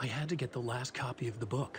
I had to get the last copy of the book.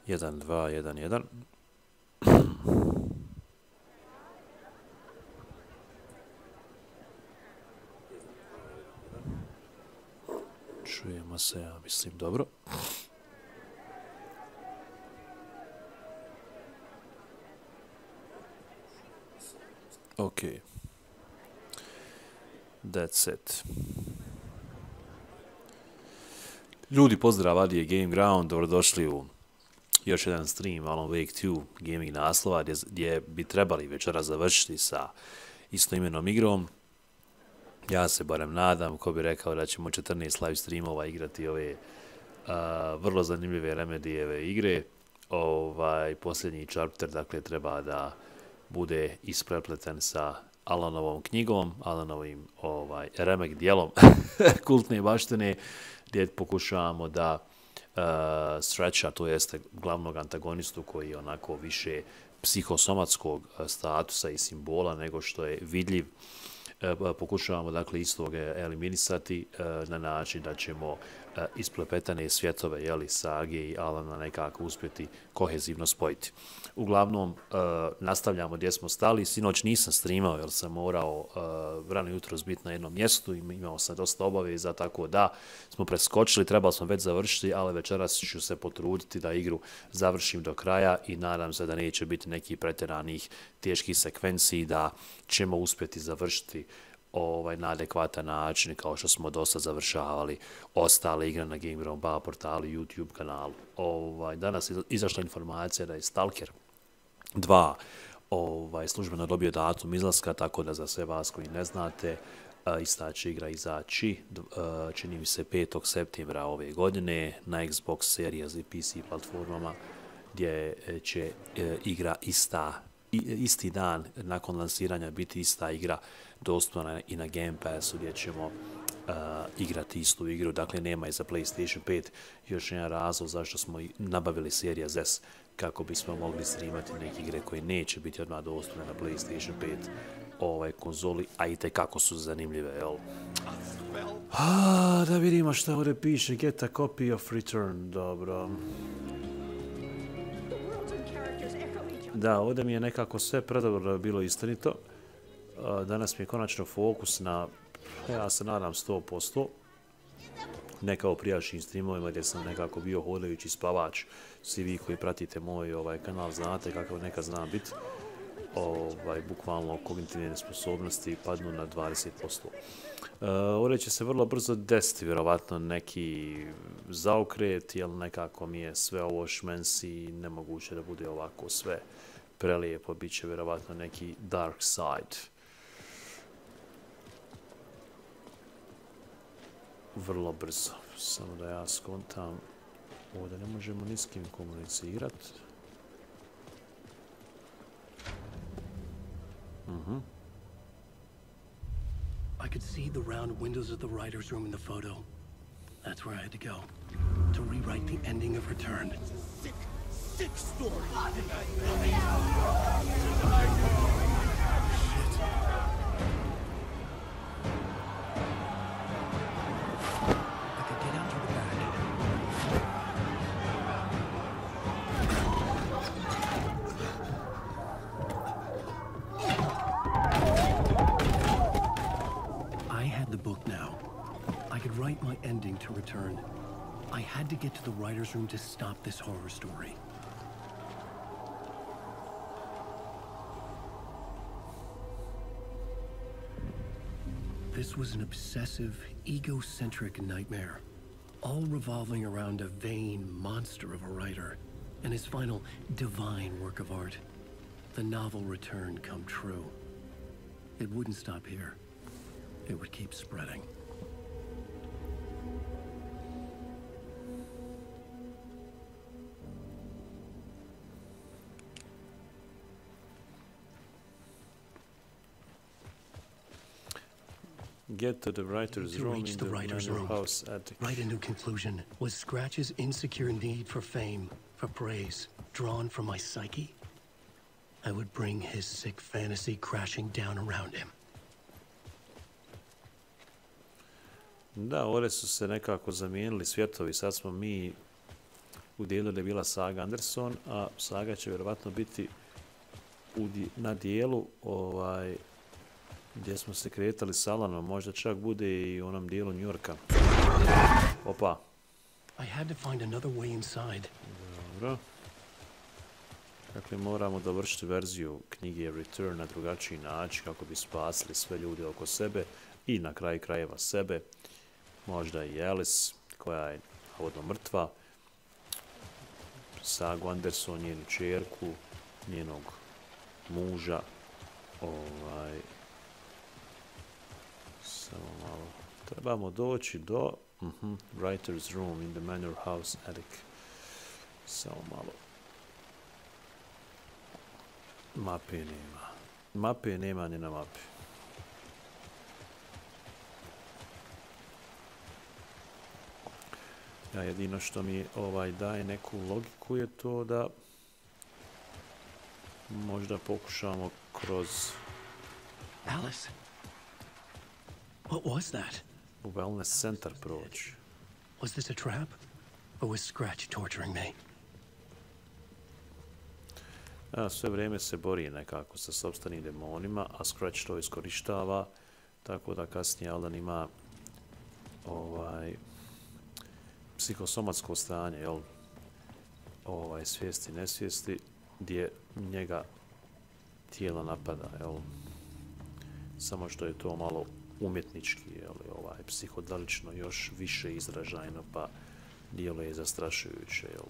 Jedan, dva, jedan, jedan. Čujemo se, ja mislim, dobro. Ok. That's it. Ljudi, pozdrav, Adije GameGround, dobrodošli u još jedan stream, Alan Wake 2 gaming naslova, gdje bi trebali večeras završiti sa istoimenom igrom. Ja se barem nadam, ko bi rekao da ćemo 14 live streamova igrati ove vrlo zanimljive Remedijeve igre. Posljednji chapter, dakle, treba da bude isprepleten sa Alanovom knjigom, Alanovim remek dijelom kultne baštine, gdje pokušavamo da Stretcha, to jeste glavnog antagonistu koji je onako više psihosomatskog statusa i simbola nego što je vidljiv, pokušavamo dakle istog eliminisati na način da ćemo isplepetane svjetove sage i Alana nekako uspjeti kohezivno spojiti. Uglavnom, nastavljamo gdje smo stali. Sinoć nisam streamao jer sam morao rano jutros biti na jednom mjestu i imao sam dosta obaveza, tako da smo preskočili, trebali smo već završiti, ali večeras ću se potruditi da igru završim do kraja i nadam se da neće biti nekih pretjeranih teških sekvenciji, da ćemo uspjeti završiti na adekvatan način kao što smo dosta završavali ostale igre na GameGround.ba portalu i YouTube kanalu. Danas je izašla informacija da je Stalker 2 službeno dobio datum izlaska, tako da za sve vas koji ne znate, ista će igra izaći, čini mi se 5. septembra ove godine na Xbox Series i PC platformama, gdje će igra isti dan nakon lansiranja biti ista igra dostupna i na Game Passu, gdje ćemo igrati istu igru. Dakle, nema i za PlayStation 5. Još jedan razlog zašto smo nabavili Series S, kako bismo mogli streamati neke igre koje neće biti odmah dostupne na PlayStation 5 konzoli, a i tekako su zanimljive, jel? Da vidimo šta ovdje piše. Get a copy of Return, dobro. Da, ovdje mi je nekako sve predobro bilo istinito. Danas mi je konačno fokus na, ja se nadam, 100%. Ne kao prijašnjim streamovima gdje sam nekako bio hodajući spavač. Svi vi koji pratite moj kanal znate kako nekad znam biti. Bukvalno kognitivne sposobnosti padnu na 20%. Ovdje će se vrlo brzo desiti vjerovatno neki zaokret, jer nekako mi je sve ovo šmensi i nemoguće da bude ovako sve prelijepo. Biće vjerovatno neki dark side. Vrlo brzo. Samo da ja skontam. Ovdje ne možemo ni s kim komunicirati. I could see the round windows of the writer's room in the photo. That's where I had to go. To rewrite the ending of Return. Sick, sick story. I could get out to the back. I had the book now. I could write my ending to Return. I had to get to the writer's room to stop this horror story. This was an obsessive, egocentric nightmare, all revolving around a vain monster of a writer and his final divine work of art, the novel Return come true. It wouldn't stop here. It would keep spreading. Get to the writer's To room reach in the the writer's manor room. house attic. Write a new conclusion. Was Scratch's insecure need for fame, for praise, drawn from my psyche? I would bring his sick fantasy crashing down around him. Da, ovdje su se nekako zamijenili svjetovi. Sad smo mi u dijelu da je bila saga Anderson, a saga će vjerovatno biti na dijelu gdje smo se kretali s Alanom. Možda čak bude i u onom dijelu Njujorka. Opa. I had to find another way inside. Dobro. Dakle, moramo dovršiti verziju knjige Return na drugačiji način kako bi spasili sve ljude oko sebe i na kraju krajeva sebe. Možda i Alice, koja je navodno mrtva. Sagu Anderson, njenu čerku, njenog muža. Samo malo. Trebamo doći do writer's room in the manor house attic. Samo malo. Mape nema. Mape nema ni na mapi. Ja jedino što mi daje neku logiku je to da možda pokušamo kroz Alice? What was that? u wellness centar proći. Was this a trap? Or was Scratch torturing me? Sve vrijeme se bori nekako sa sopstvenim demonima, a Scratch to iskorištava, tako da kasnije Alan ima psihosomatsko stanje, jel? Svijesti, nesvijesti, gdje njega tijelo napada, jel? Samo što je to malo umjetnički, jel? Psihodelično još više izražajno, pa djeluje zastrašujuće, jel?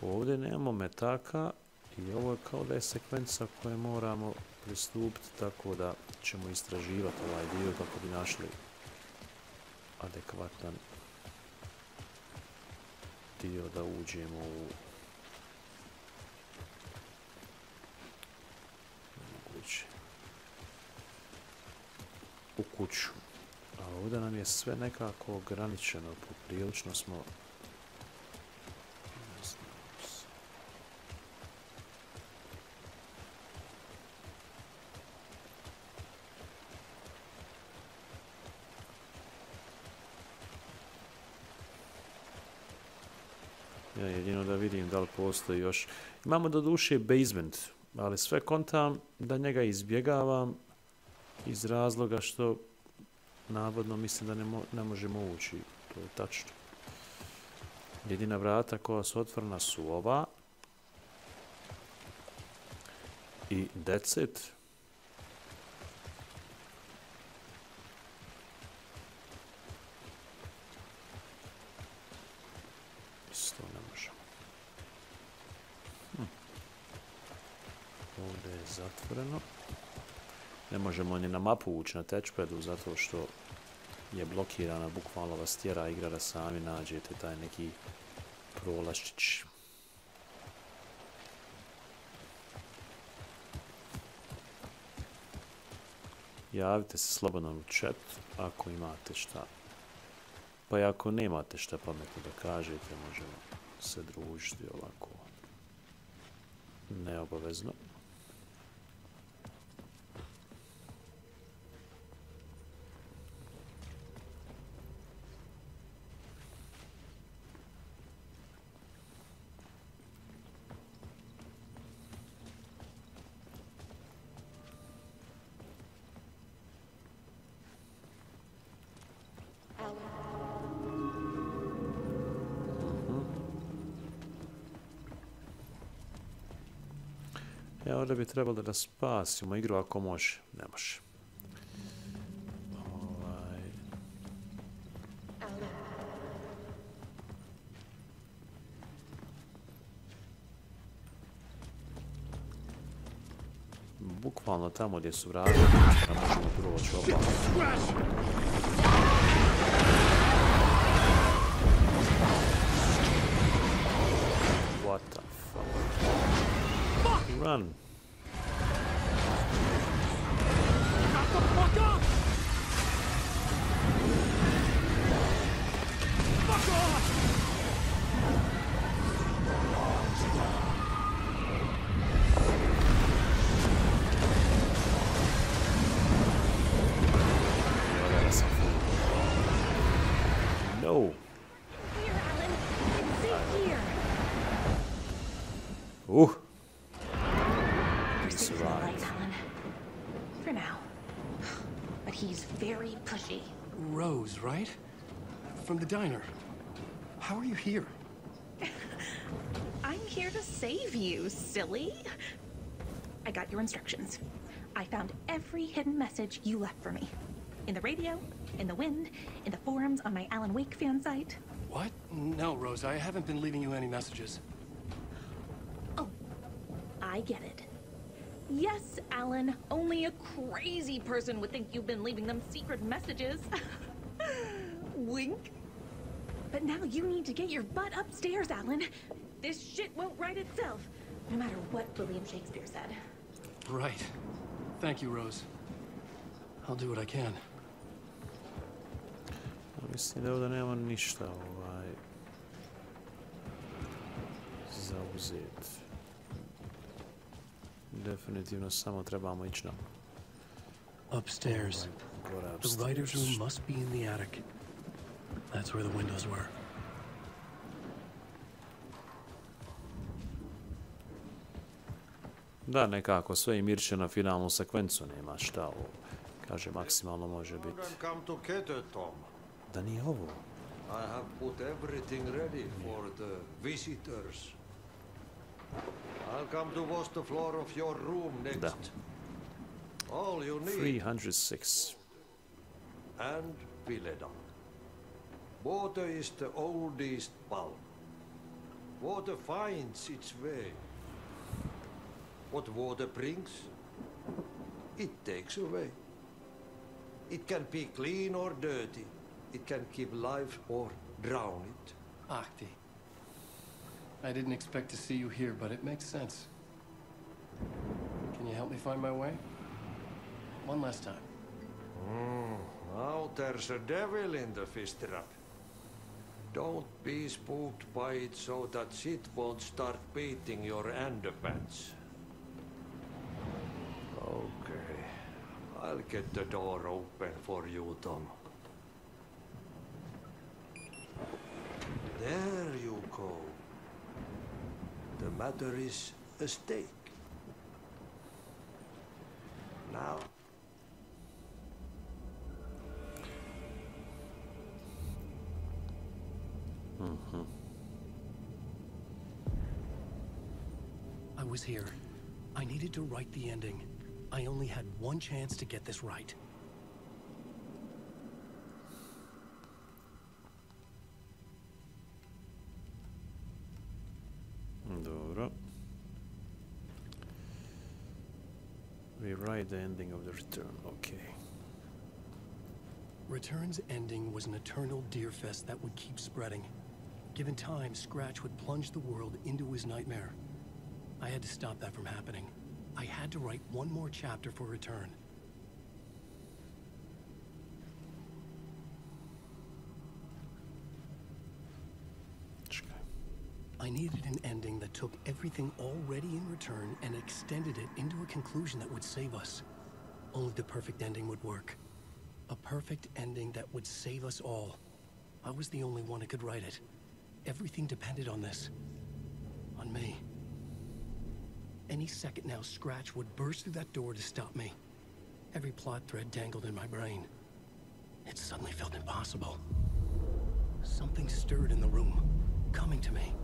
Ovdje nemamo metaka i ovo je kao da je sekvenca koje moramo pristupiti, tako da ćemo istraživati ovaj dio kako bi našli adekvatan dio da uđemo u kuću. A ovdje nam je sve nekako ograničeno, poprilično smo ja jedino da vidim da li postoji još. Imamo do duše basement, ali sve kontam da njega izbjegavam iz razloga što navodno mislim da ne možemo ući. To je tačno. Jedina vrata koja su otvorena su ova. I that's it. Isto ne možemo. Ovdje je zatvoreno. Ne možemo ni na mapu ući na touchpadu zato što je blokirana, bukvalno vas tjera igra da sami nađete taj neki prolaščić. Javite se slobodno u chat ako imate šta. Pa i ako nemate šta pametno da kažete, možemo se družiti ovako. Neobavezno. Ja ovdje bi trebalo da spasimo igru ako može. Ne može. Bukvalno tamo gdje su vrata, da možemo proći oba. What the fuck? Run! Shut the fuck up! Fuck off! No! Here, Alan. It's safe here. You're He safe in the light, survived. Alan. For now. But he's very pushy. Rose, right? From the diner. How are you here? I'm here to save you, silly. I got your instructions. I found every hidden message you left for me. In the radio, in the wind, in the forums on my Alan Wake fan site. What? No, Rose, I haven't been leaving you any messages. Oh, I get it. Yes, Alan, only a crazy person would think you've been leaving them secret messages. Wink. But now you need to get your butt upstairs, Alan. This shit won't right itself, no matter what William Shakespeare said. Right. Thank you, Rose. I'll do what I can. Mislim da ovdje nema ništa za uzeti. Definitivno samo trebamo ići na Upstairs. gore The writer's room upstairs. must be in the attic. That's where the windows were. Da, nekako sve i mirče na finalnu sekvencu, nema šta ovo. Kaže, maksimalno može biti. Children come together, Tom. Da nije ovo. I have put everything ready for the visitors. I'll come to wash the floor of your room next. Da. All you need, 306. and Vileda. Water is the oldest bulb. Water finds its way. What water brings, it takes away. It can be clean or dirty. It can keep life or drown it. Ahti. I didn't expect to see you here, but it makes sense. Can you help me find my way? One last time. Now there's a devil in the fish trap. Don't be spooked by it so that shit won't start beating your underpants. Okay. I'll get the door open for you, Tom. There you go. The matter is a stake. Now, I was here. I needed to write the ending. I only had one chance to get this right. Dobro. Rewrite the ending of the return. Okay. Return's ending was an eternal deer fest that would keep spreading. Given time, Scratch would plunge the world into his nightmare. I had to stop that from happening. I had to write one more chapter for Return. I needed an ending that took everything already in return and extended it into a conclusion that would save us. Only the perfect ending would work. A perfect ending that would save us all. I was the only one who could write it. Everything depended on this. On me. Any second now, Scratch would burst through that door to stop me. Every plot thread dangled in my brain. It suddenly felt impossible. Something stirred in the room, coming to me.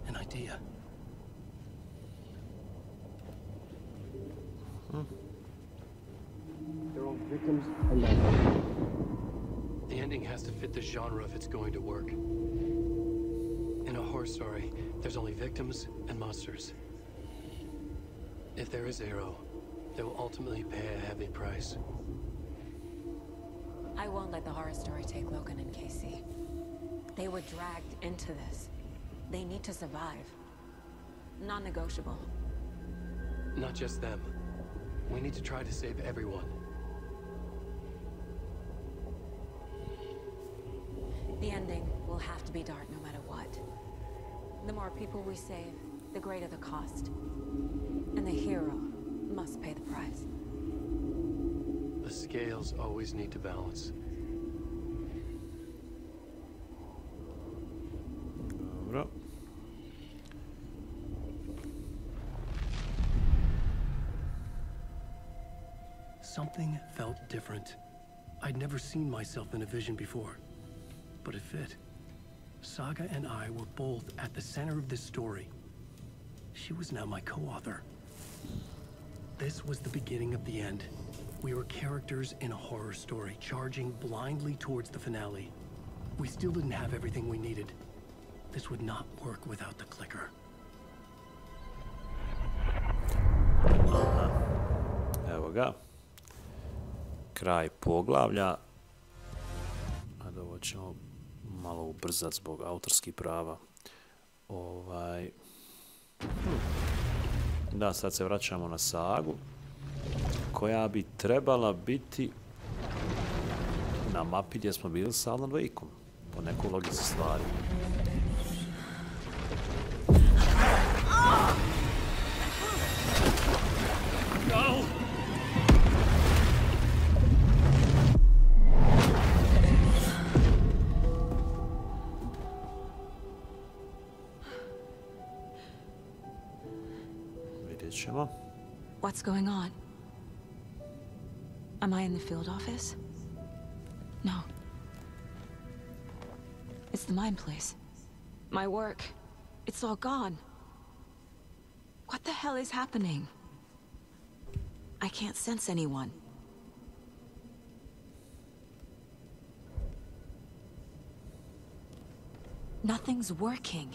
An idea. They're all victims and monsters. The ending has to fit the genre if it's going to work. In a horror story, there's only victims and monsters. If there is Arrow, they will ultimately pay a heavy price. I won't let the horror story take Logan and Casey. They were dragged into this. They need to survive. Non-negotiable. Not just them. We need to try to save everyone. The ending will have to be dark no matter what. The more people we save, the greater the cost. And the hero must pay the price. The scales always need to balance. Dobro. Something felt different. I'd never seen myself in a vision before, but it fit. Saga and I were both at the center of this story. She was now my co-author. This was the beginning of the end. We were characters in a horror story, charging blindly towards the finale. We still didn't have everything we needed. This would not work without the clicker. Evo ga. Kraj poglavlja. A da ovo ćemo malo ubrzati zbog autorskih prava. Da, sad se vraćamo na sagu, koja bi trebala biti na mapi gdje smo bili s Alan Wakeom, po nekoj logici stvari. What's going on? Am I in the field office? No. It's the mine place. My work. It's all gone. What the hell is happening? I can't sense anyone. Nothing's working.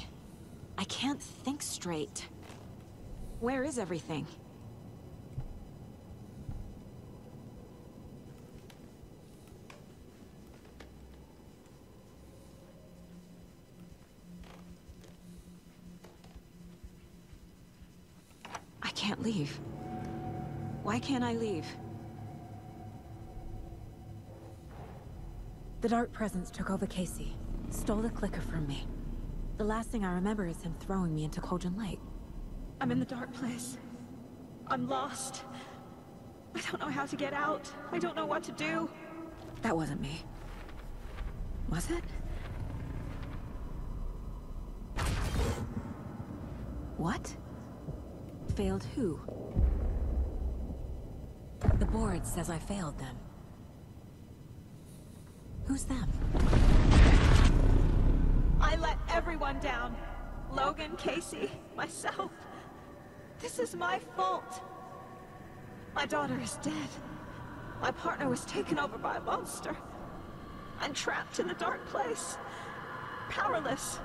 I can't think straight. Where is everything? I can't leave. Why can't I leave? The Dark Presence took over Casey, stole the clicker from me. The last thing I remember is him throwing me into Cauldron Lake. I'm in the dark place. I'm lost. I don't know how to get out. I don't know what to do. That wasn't me. Was it? What? Failed who? The board says I failed them. Who's them? I let everyone down. Logan, Casey, myself. This is my fault. My daughter is dead. My partner was taken over by a monster. I'm trapped in the dark place. Powerless.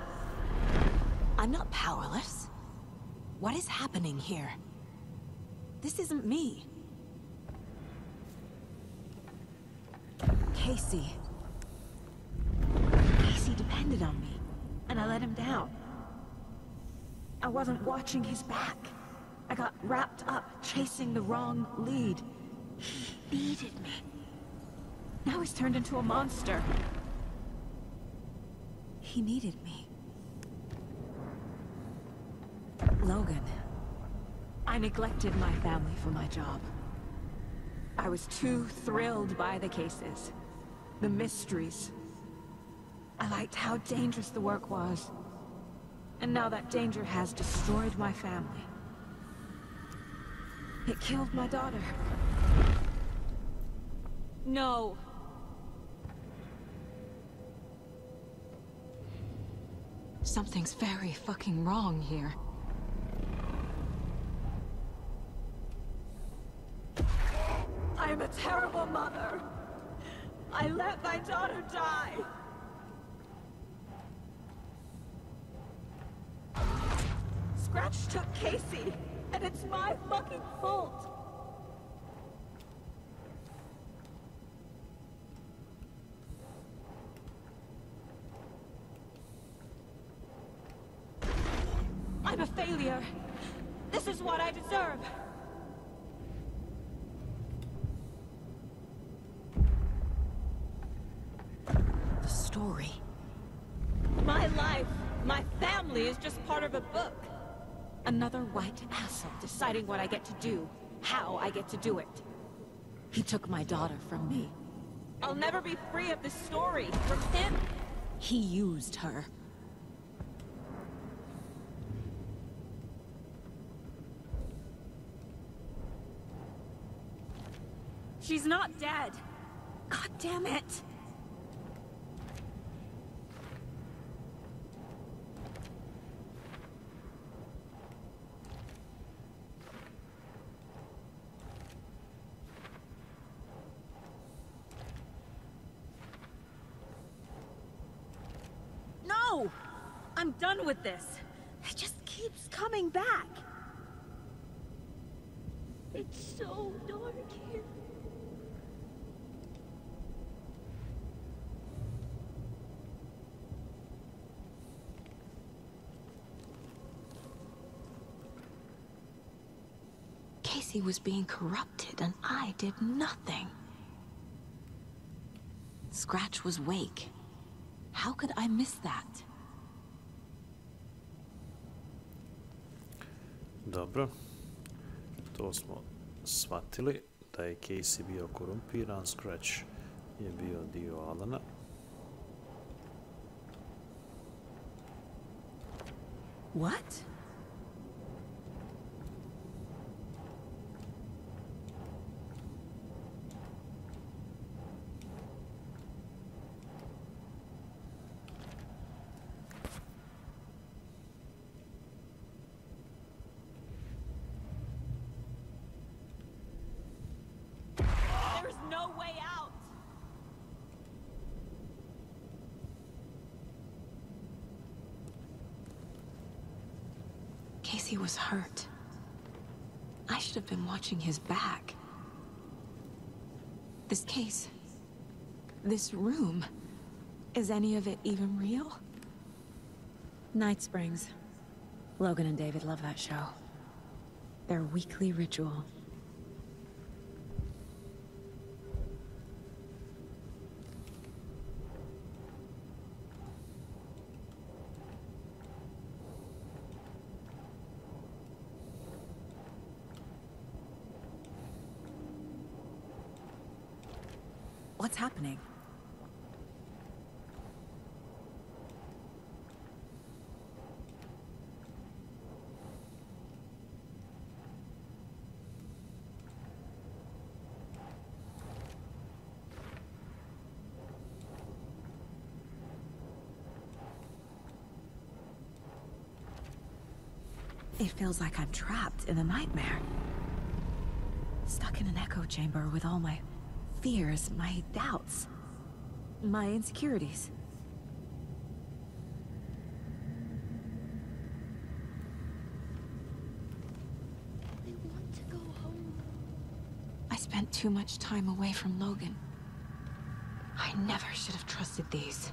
I'm not powerless. What is happening here? This isn't me. Casey. Casey depended on me, and I let him down. I wasn't watching his back. I got wrapped up chasing the wrong lead. He needed me. Now he's turned into a monster. He needed me. Logan. I neglected my family for my job. I was too thrilled by the cases. The mysteries. I liked how dangerous the work was. And now that danger has destroyed my family. It killed my daughter. No. Something's very fucking wrong here. I'm a terrible mother. I let my daughter die. Scratch took Casey, and it's my fucking fault. I'm a failure. This is what I deserve. The story. My life, my family is just part of a book. Another white asshole deciding what I get to do, how I get to do it. He took my daughter from me. I'll never be free of this story from him. He used her. She's not dead. God damn it. No! I'm done with this. It just keeps coming back. It's so dark here. Casey was being corrupted, and I did nothing. Scratch was Wake. How could I miss that? Dobro. To smo shvatili da je Casey bio korumpiran, Scratch je bio dio Alana. What? Casey was hurt. I should have been watching his back. This case, this room, is any of it even real? Night Springs. Logan and David love that show. Their weekly ritual. What's happening? It feels like I'm trapped in a nightmare. Stuck in an echo chamber with all my fears, my doubts, my insecurities. I want to go home. I spent too much time away from Logan. I never should have trusted these.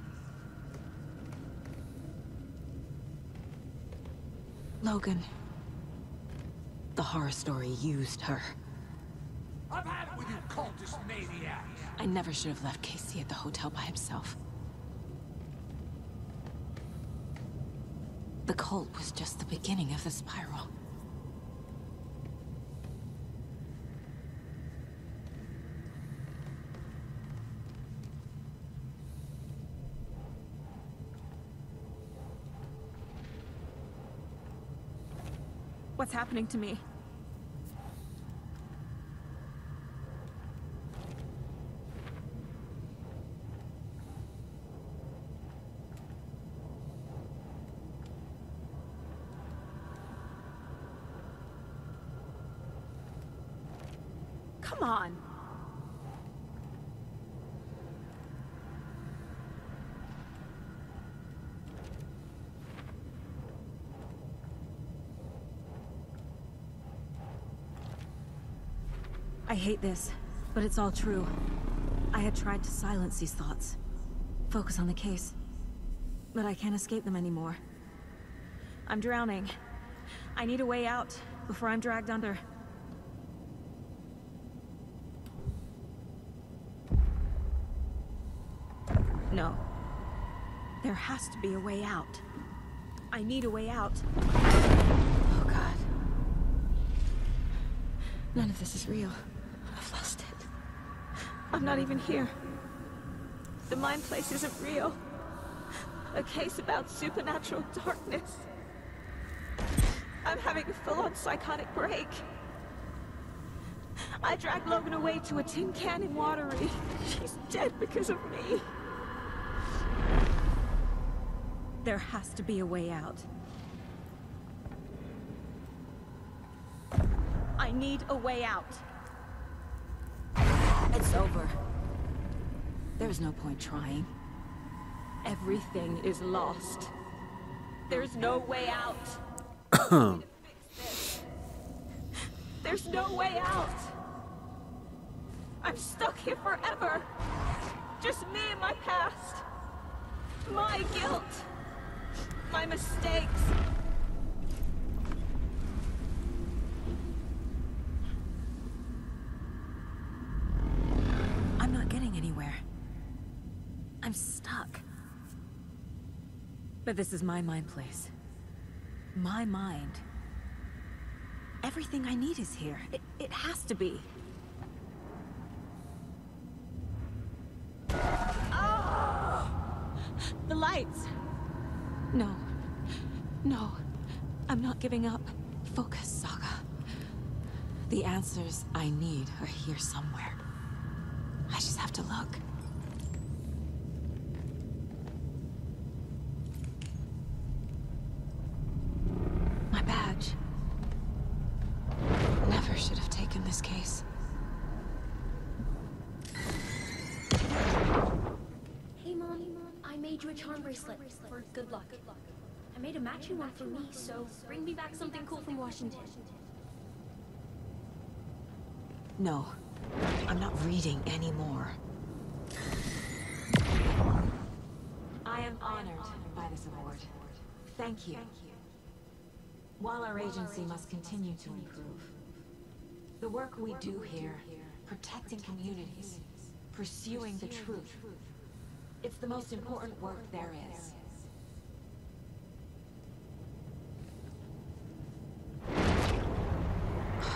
Logan. The horror story used her. I've had it with you cultist maniacs! I never should have left Casey at the hotel by himself. The cult was just the beginning of the spiral. What's happening to me? Come on. I hate this, but it's all true. I had tried to silence these thoughts, focus on the case, but I can't escape them anymore. I'm drowning. I need a way out before I'm dragged under. No. There has to be a way out. I need a way out. Oh, God. None of this is real. I've lost it. I'm not even here. The mind place isn't real. A case about supernatural darkness. I'm having a full-on psychotic break. I dragged Logan away to a tin can in Watery. She's dead because of me. There has to be a way out. I need a way out. It's over. There's no point trying. Everything is lost. There's no way out. There's no way out. I'm stuck here forever. Just me and my past. My guilt. My mistakes. I'm not getting anywhere. I'm stuck. But this is my mind place. My mind. Everything I need is here. It has to be. Oh! The lights! No. No. I'm not giving up. Focus, Saga. The answers I need are here somewhere. I just have to look. My badge. Never should have taken this case. Hey, Mom. I made you a charm bracelet for good luck. I made a matching one for me, so bring me back something cool from Washington. No. I'm not reading anymore. I am honored by this award. Thank you. While our agency must continue to improve, the work we do here, protecting communities, pursuing the truth, it's the most important work there is.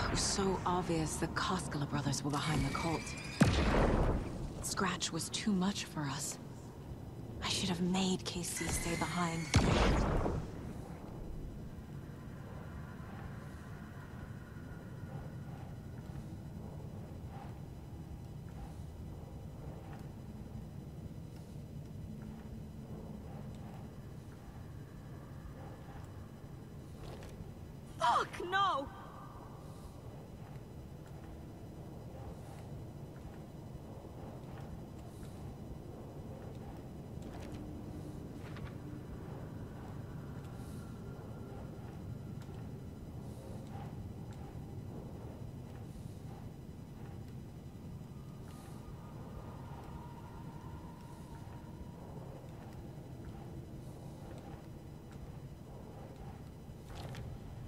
It was so obvious the Koskela brothers were behind the cult. Scratch was too much for us. I should have made KC stay behind. Fuck, no!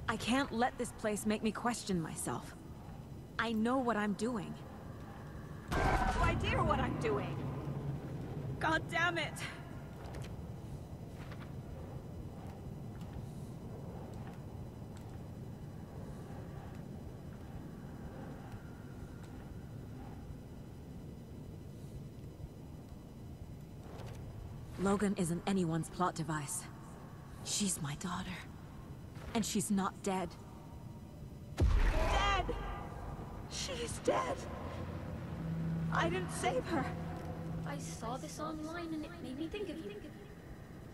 I can't let this place make me question myself. I know what I'm doing. No idea what I'm doing. God damn it. Logan isn't anyone's plot device. She's my daughter. And she's not dead. Dead! She's dead. I didn't save her. I saw this online and it made me think of you.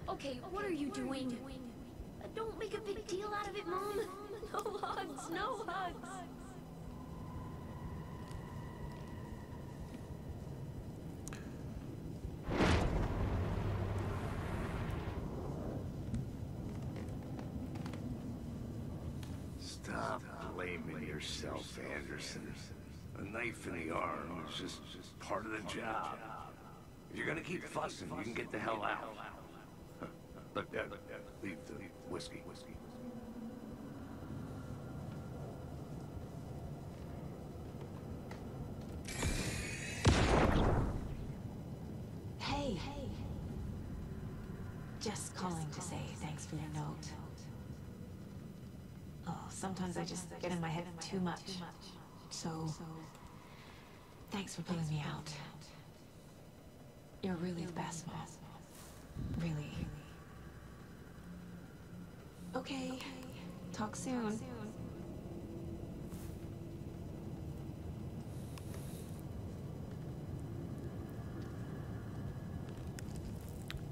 Okay, what are you doing? Don't make a big deal out of it, Mom. No hugs, no hugs. Stop blaming yourself, Anderson. A knife in the arm is just part of the job. If you're gonna keep fussing, you can get the hell out. But leave the whiskey. Hey. Just calling to say thanks for your note. Oh, sometimes I just get in my head too much. So, thanks for pulling me out. You're really the best, Mom. Really. Okay. Talk soon.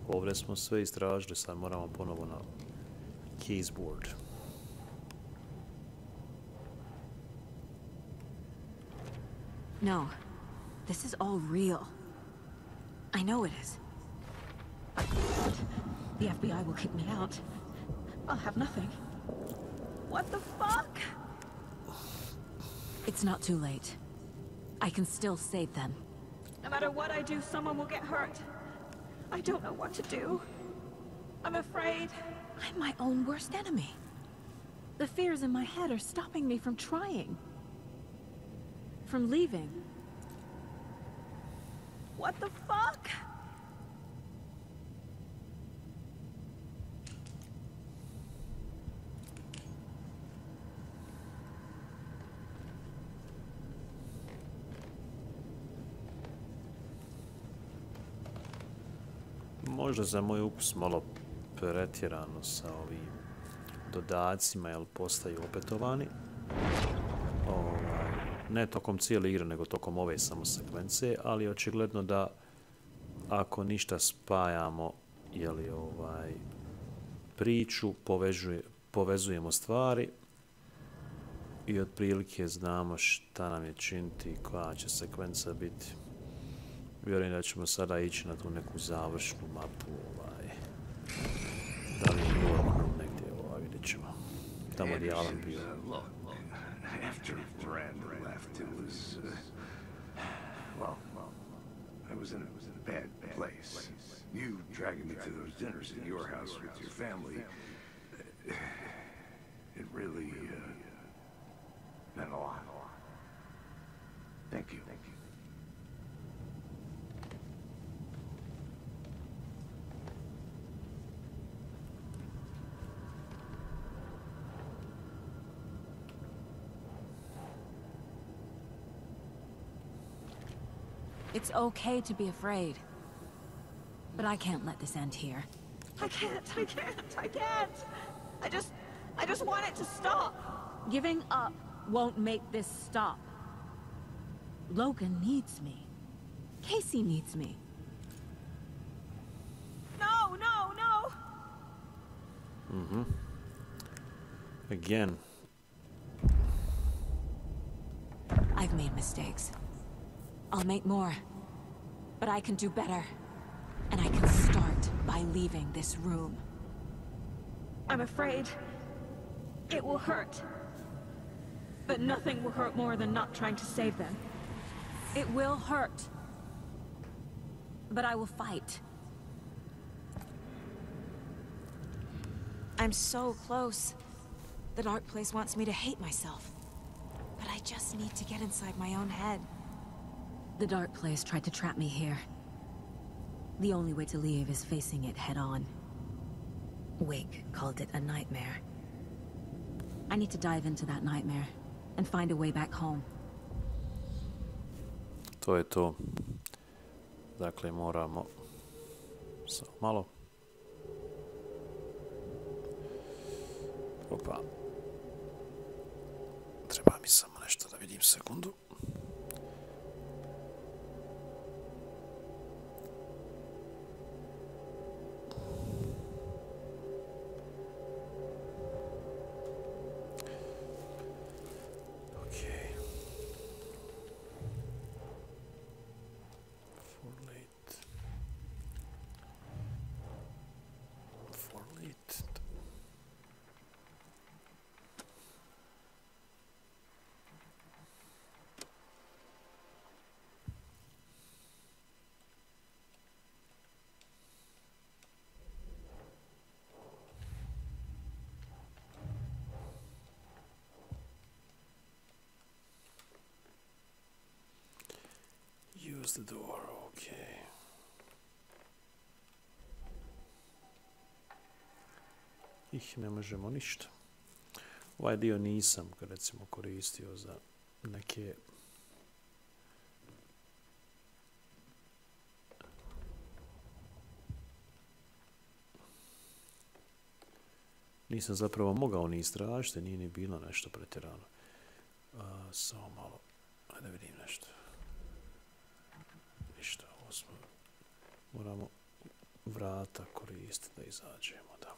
Ovdje smo sve istražili, sad moramo ponovo na caseboard. No. This is all real. I know it is. The FBI will kick me out. I'll have nothing. What the fuck? It's not too late. I can still save them. No matter what I do, someone will get hurt. I don't know what to do. I'm afraid. I'm my own worst enemy. The fears in my head are stopping me from trying. From leaving. What the fuck? Možda za moj ukus malo pretjerano sa ovim dodacima, jer postaju opetovani. Ne tokom cijele igre, nego tokom ove samo sekvence, ali očigledno da ako ništa spajamo, priču, povezujemo stvari i otprilike znamo šta nam je činiti i koja će sekvenca biti. Vjerujem da ćemo sada ići na tu neku završnu mapu, da li je bilo negdje, vidjet ćemo. Tamo gdje je Alan bio. After Miranda left, it was, I was in a bad place. You dragging me to those dinners in your house with your family, it really meant a lot. Thank you. It's okay to be afraid. But I can't let this end here. I can't. I just want it to stop. Giving up won't make this stop. Logan needs me. Casey needs me. No. Again. I've made mistakes. I'll make more. But I can do better. And I can start by leaving this room. I'm afraid it will hurt. But nothing will hurt more than not trying to save them. It will hurt. But I will fight. I'm so close. The dark place wants me to hate myself. But I just need to get inside my own head. The dark place tried to trap me here. The only way to leave is facing it head on. Wake called it a nightmare. I need to dive into that nightmare and find a way back home. To je to. Dakle, moramo Samo malo. Opa. Treba mi samo nešto da vidim sekundu. Use the door, okay. Ne možemo ništa. Ovaj dio nisam, recimo, koristio za neke nisam zapravo mogao ni istražiti, nije ni bilo nešto pretjerano. Samo malo, da vidim nešto. Ništa, ovo smo, moramo vrata koristiti da izađemo, da.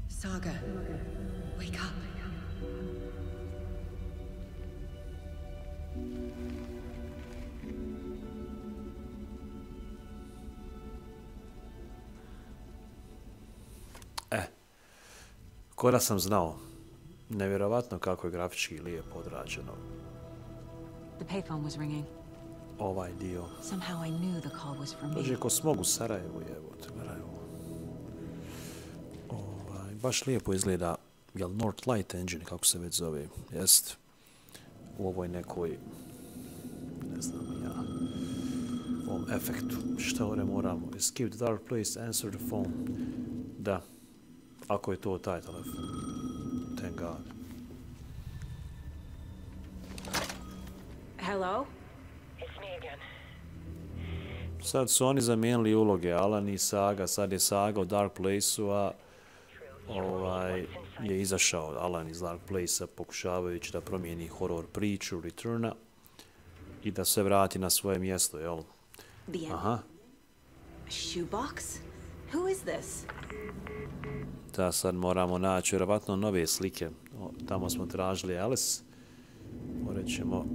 Saga, wake up. Kora sam znao. Nevjerovatno kako je grafički lijepo odrađeno. The payphone was ringing. Ovaj dio. Somehow I knew the call was for me. Dođe ko smog u Sarajevu, jebote, Sarajevu. Baš lijepo izgleda, jel North Light Engine, kako se već zove, jest u ovoj nekoj, ne znam ja, ovom efektu. Šta ovdje moramo? Escape the dark place, answer the phone. Da, ako je to taj telefon. Thank God. Hello? It's me again. Sad su oni zamijenili uloge, Alan i Saga, sad je Saga u Dark Place-u, a je izašao Alan iz Dark Place-a pokušavajući da promijeni horror priču Returna i da se vrati na svoje mjesto, jel? Aha. A shoebox? Who is this? Da, sad moramo naći vjerovatno nove slike. Tamo smo tražili Alice. Morat ćemo...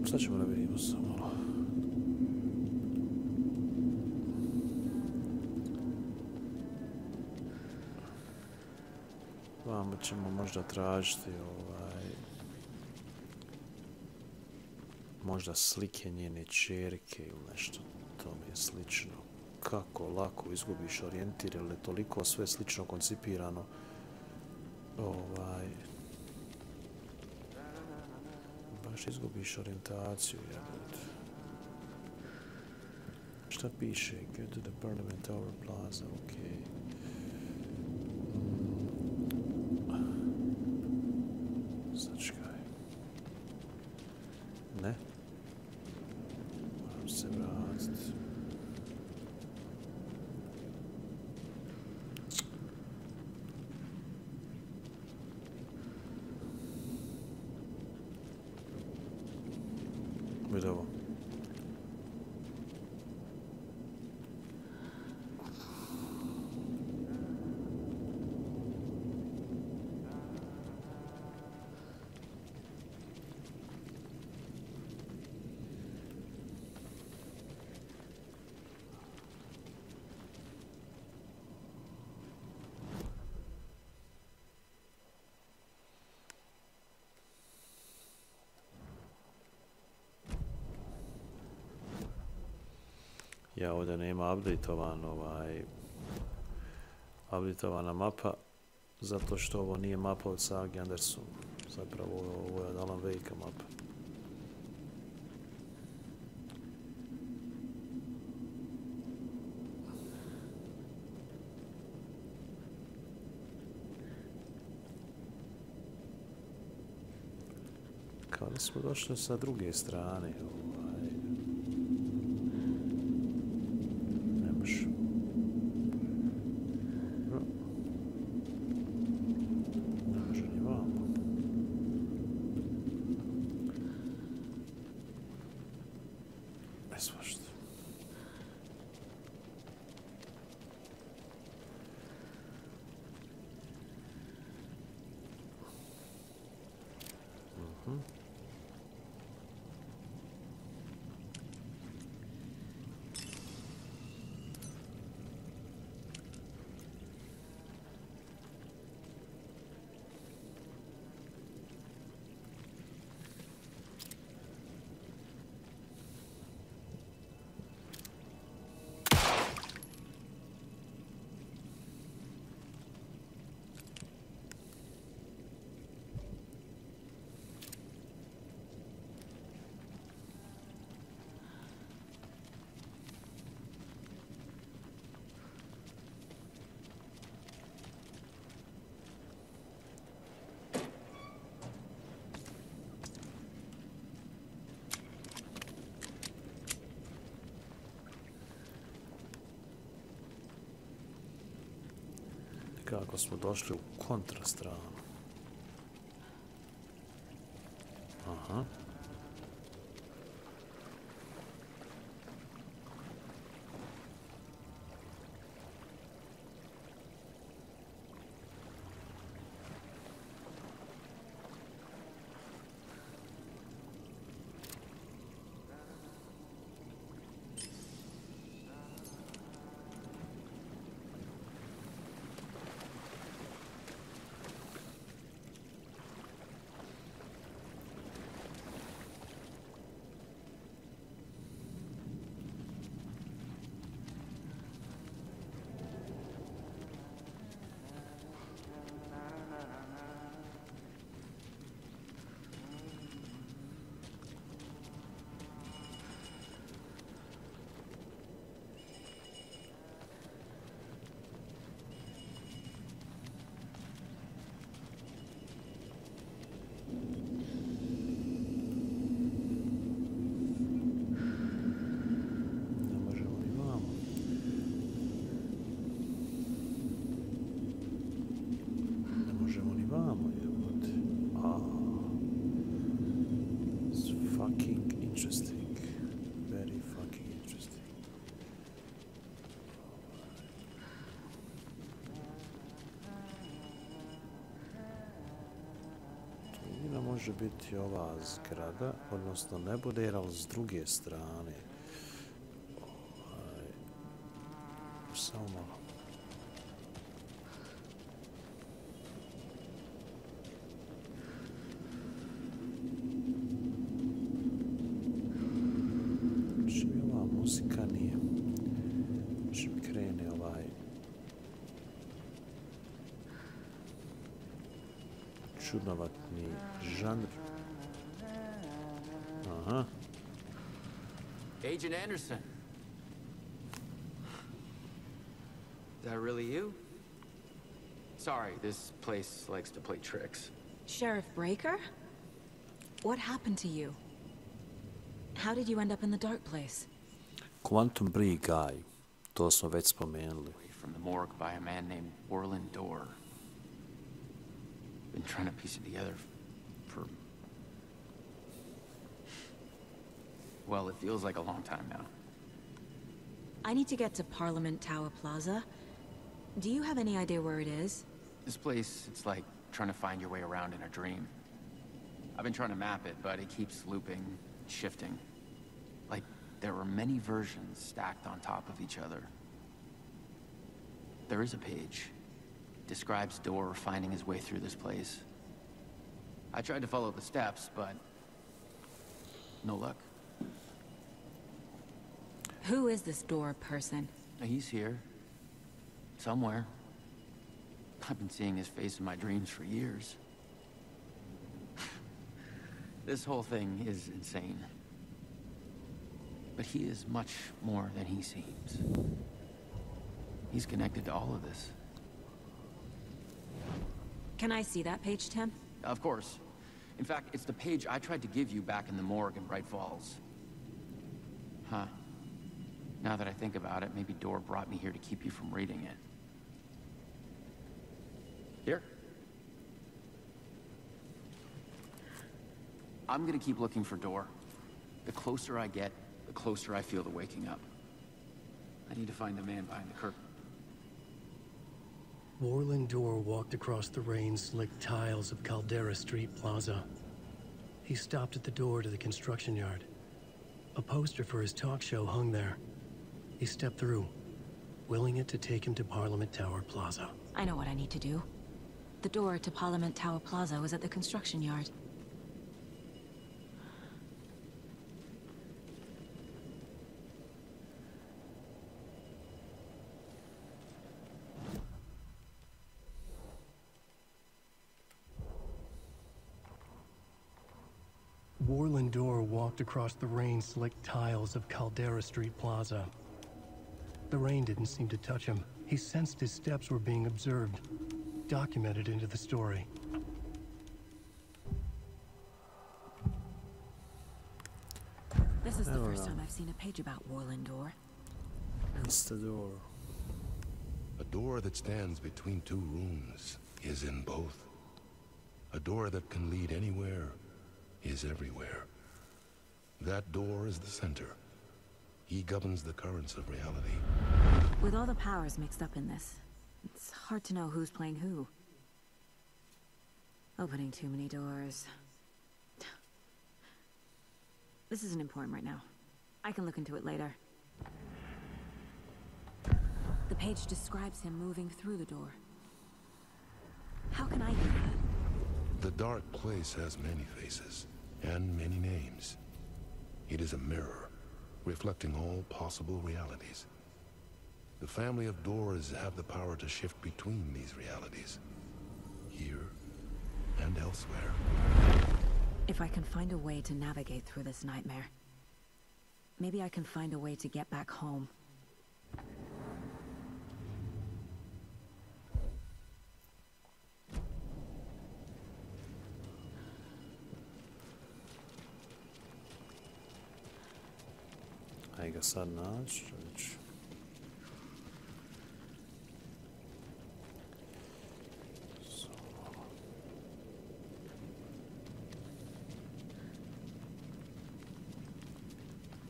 Šta ćemo da vidimo samo malo? Vamo ćemo možda tražiti možda slike njene čerke ili nešto tome slično. Kako lako izgubiš orijentir, jer je toliko sve slično koncipirano. Baš izgubiš orijentaciju, jebote. Šta piše? Go to the Parliament Tower Plaza, okej. Sačekaj. Ne? Moram se vratiti. Vidi ovo. Ja ovdje nema updateovan updateovana mapa, Zato što ovo nije mapa od Sagi Andersona. Zapravo ovo je od Alan Wake-a mapa. Kao da smo došli sa druge strane. Ne može. Ne može ni vamo. Ne svašta. Kako smo došli u kontrastranu. Aha. Može biti ova zgrada, odnosno ne bude, ali s druge strane. Samo malo. Če mi ova muzika nije. Če mi krene ovaj čudnovatni žanr. Aha. Agent Anderson. Is that really you? Sorry, this place likes to play tricks. Sheriff Breaker? What happened to you? How did you end up in the dark place? Quantum Break guy. To smo već spomenuli. From the morgue by a man named Orland Dorr. Been trying to piece it together for... Well, it feels like a long time now. I need to get to Parliament Tower Plaza. Do you have any idea where it is? This place, it's like trying to find your way around in a dream. I've been trying to map it, but it keeps looping, shifting. Like there are many versions stacked on top of each other. There is a page. Describes Dorr finding his way through this place. I tried to follow the steps, but no luck. Who is this Dorr person? He's here. Somewhere. I've been seeing his face in my dreams for years. This whole thing is insane. But he is much more than he seems. He's connected to all of this. Can I see that page, Tim? Of course. In fact, it's the page I tried to give you back in the morgue in Bright Falls. Huh. Now that I think about it, maybe Door brought me here to keep you from reading it. Here. I'm gonna keep looking for Door. The closer I get, the closer I feel to waking up. I need to find the man behind the curtain. Warland Dorr walked across the rain-slicked tiles of Caldera Street Plaza. He stopped at the door to the construction yard. A poster for his talk show hung there. He stepped through, willing it to take him to Parliament Tower Plaza. I know what I need to do. The door to Parliament Tower Plaza was at the construction yard. Warland Dorr walked across the rain-slicked tiles of Caldera Street Plaza. The rain didn't seem to touch him. He sensed his steps were being observed, documented into the story. This is the first time I've seen a page about Warland Dorr. It's the door. A door that stands between two rooms is in both. A door that can lead anywhere is everywhere. That door is the center. He governs the currents of reality. With all the powers mixed up in this, it's hard to know who's playing who. Opening too many doors. This isn't important right now. I can look into it later. The page describes him moving through the door. How can I do that? The dark place has many faces and many names. It is a mirror, reflecting all possible realities. The family of doors have the power to shift between these realities, here and elsewhere. If I can find a way to navigate through this nightmare, maybe I can find a way to get back home. Ajde ga sad naći, čovječ.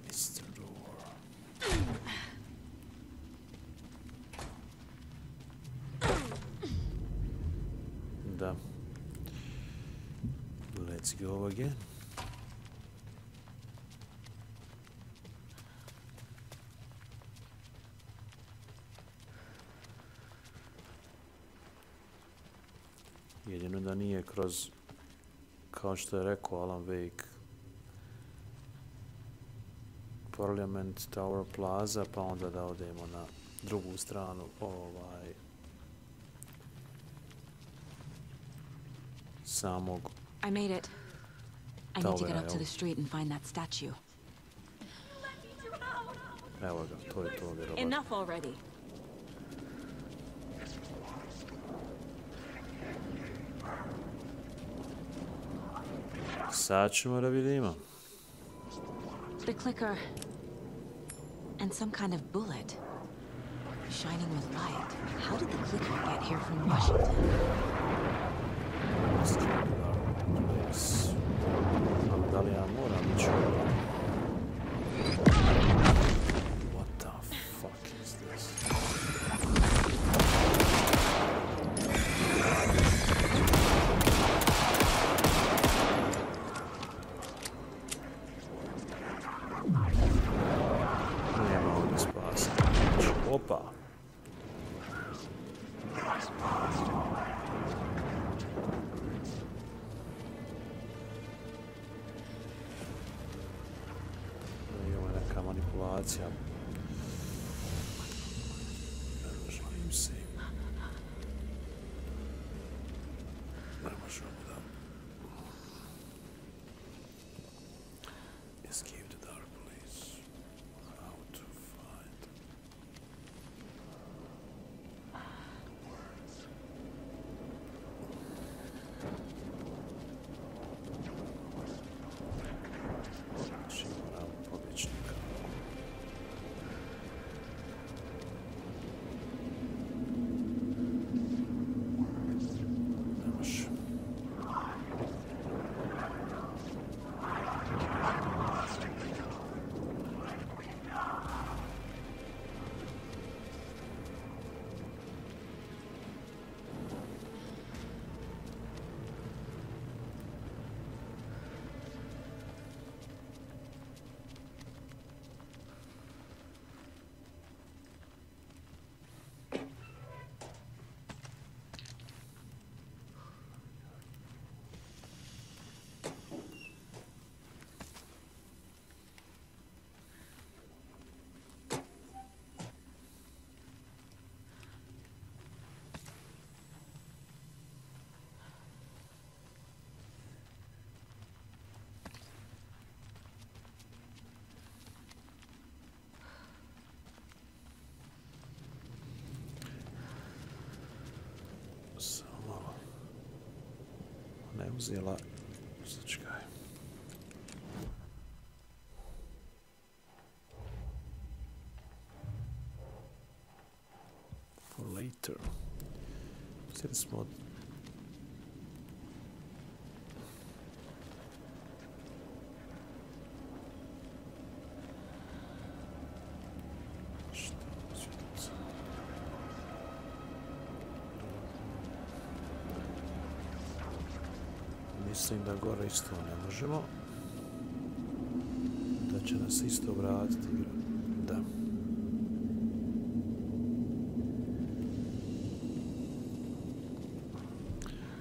Mr. Door. Da. Let's go again. Jedino da nije kroz, kao što je rekao Alan Wake, Parliament Tower Plaza, pa onda da odemo na drugu stranu samog I made it. I need to get up to jel? the street and find that statue. Evo ga, to je to, vjerovatno. Enough already. Sad ćemo da vidimo. The clicker. And some kind of bullet. Shining with light. How did the clicker get here from Washington? Ali da li ja moram ići ovdje? What the fuck is this? Nema ovdje spasa. Opa! Ovo je neka manipulacija. Ne može im se. uzela. Sačekaj. For later. Sjeli smo od... Mislim da gore isto ne možemo. Da će nas isto vratiti. Da.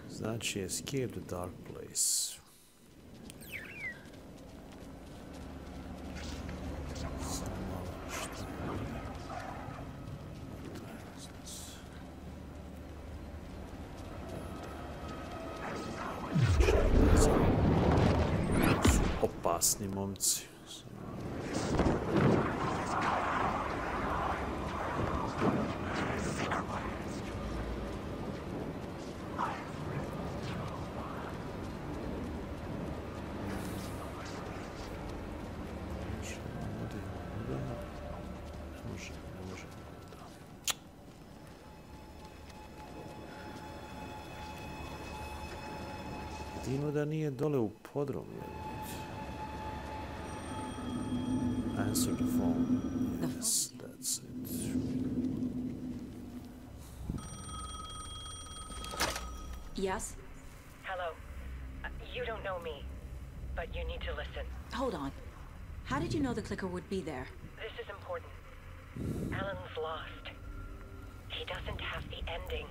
Znači, escape the dark place. Samo što su opasni momci. Jedino da nije dole u podrumu. Answer the phone. Yes, that's it. Yes? Hello. You don't know me, but you need to listen. Hold on. How did you know the clicker would be there? This is important. Alan's lost. He doesn't have the ending.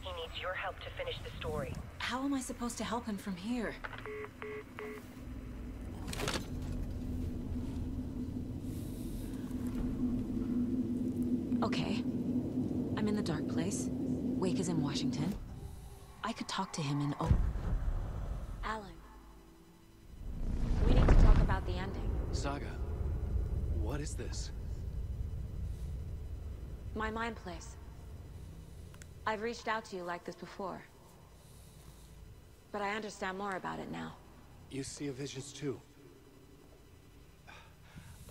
He needs your help to finish the story. How am I supposed to help him from here? Okay. I'm in the dark place. Wake is in Washington. I could talk to him in... Alan. We need to talk about the ending. Saga, what is this? My mind place. I've reached out to you like this before. But I understand more about it now. You see visions too.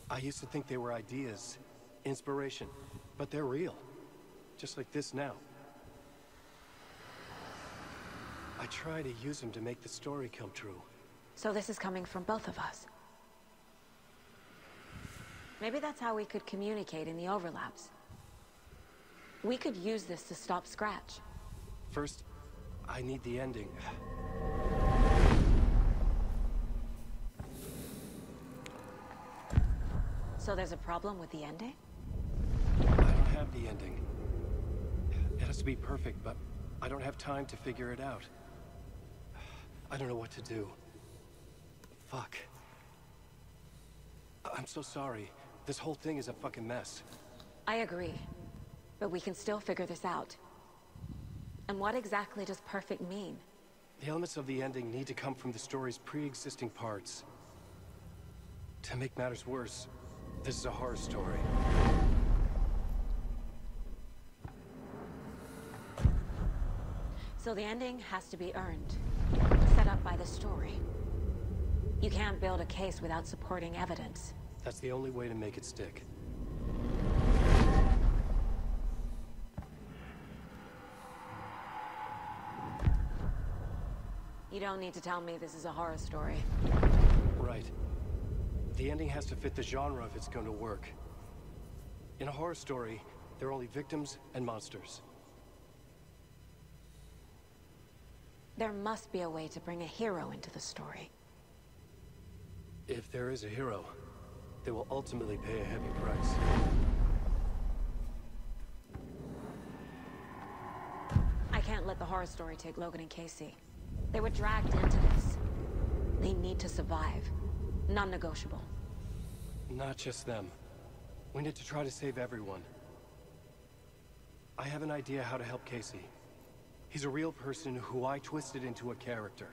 I used to think they were ideas, inspiration, but they're real. Just like this now. I try to use them to make the story come true. So this is coming from both of us. Maybe that's how we could communicate in the overlaps. We could use this to stop Scratch. First, I need the ending. So there's a problem with the ending? I don't have the ending. It has to be perfect, but I don't have time to figure it out. I don't know what to do. Fuck. I'm so sorry. This whole thing is a fucking mess. I agree. But we can still figure this out. And what exactly does perfect mean? The elements of the ending need to come from the story's pre-existing parts. To make matters worse, this is a horror story. So the ending has to be earned. Set up by the story. You can't build a case without supporting evidence. That's the only way to make it stick. You don't need to tell me this is a horror story. Right. The ending has to fit the genre if it's going to work. In a horror story, there are only victims and monsters. There must be a way to bring a hero into the story. If there is a hero, they will ultimately pay a heavy price. I can't let the horror story take Logan and Casey. They were dragged into this. They need to survive. Non-negotiable. Not just them. We need to try to save everyone. I have an idea how to help Casey. He's a real person who I twisted into a character.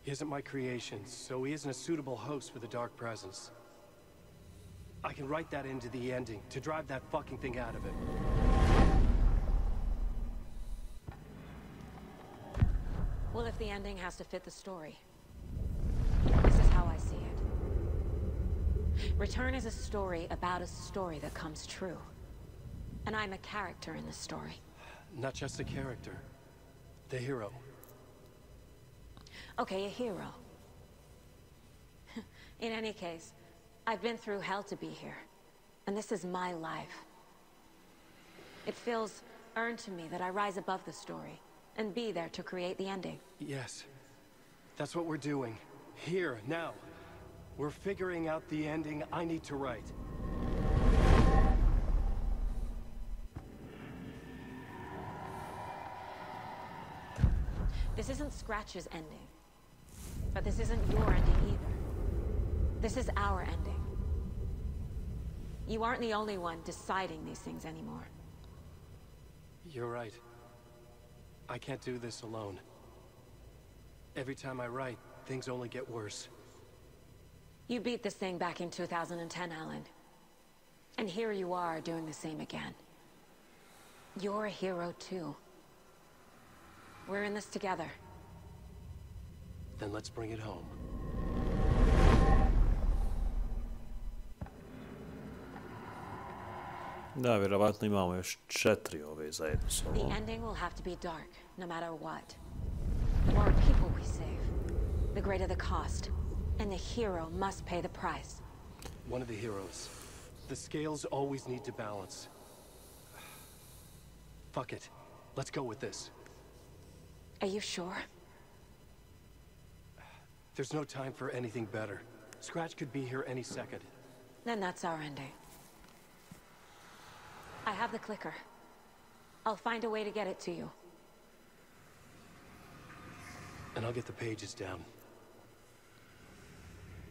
He isn't my creation, so he isn't a suitable host for the Dark Presence. I can write that into the ending to drive that fucking thing out of him. Well, if the ending has to fit the story. This is how I see it. Return is a story about a story that comes true. And I'm a character in this story. Not just a character. The hero. Okay, a hero. In any case, I've been through hell to be here. And this is my life. It feels earned to me that I rise above the story and be there to create the ending. Yes. That's what we're doing. Here, now. We're figuring out the ending I need to write. This isn't Scratch's ending. But this isn't your ending either. This is our ending. You aren't the only one deciding these things anymore. You're right. I can't do this alone. Every time I write, things only get worse. You beat this thing back in 2010, Alan. And here you are doing the same again. You're a hero too. We're in this together. Then let's bring it home. Da, vjerovatno imamo još 4 ove zajedno s The ovom. ending will have to be dark, no matter what. The more people we save, the greater the cost. And the hero must pay the price. One of the heroes. The scales always need to balance. Fuck it. Let's go with this. Are you sure? There's no time for anything better. Scratch could be here any second. Then that's our ending. I have the clicker. I'll find a way to get it to you. And I'll get the pages down.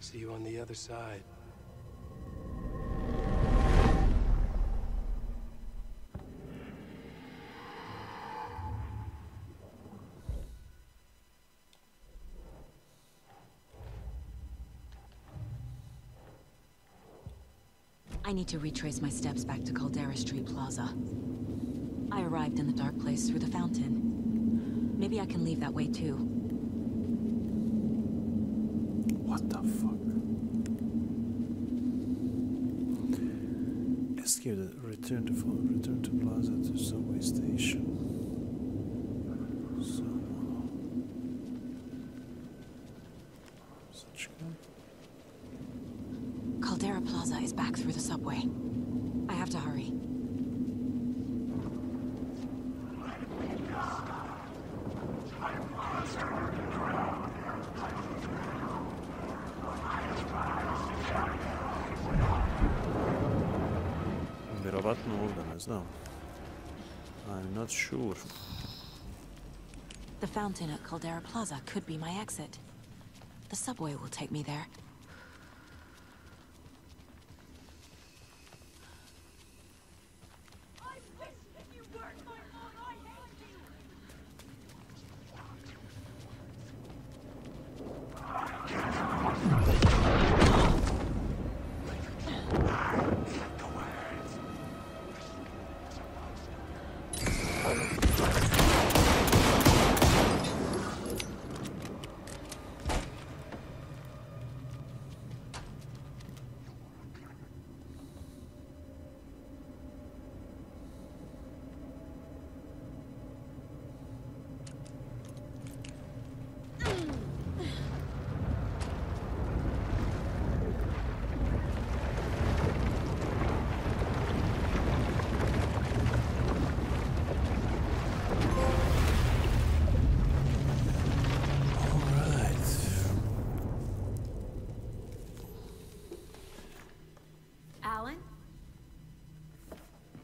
See you on the other side. I need to retrace my steps back to Caldera Street Plaza. I arrived in the dark place through the fountain. Maybe I can leave that way too. What the fuck? Escape the return to Plaza to subway station. So, such good. Caldera Plaza is back through the subway. I have to hurry. Vjerovatno ovdje, ne znam. I'm not sure. The fountain at Caldera Plaza could be my exit. The subway will take me there.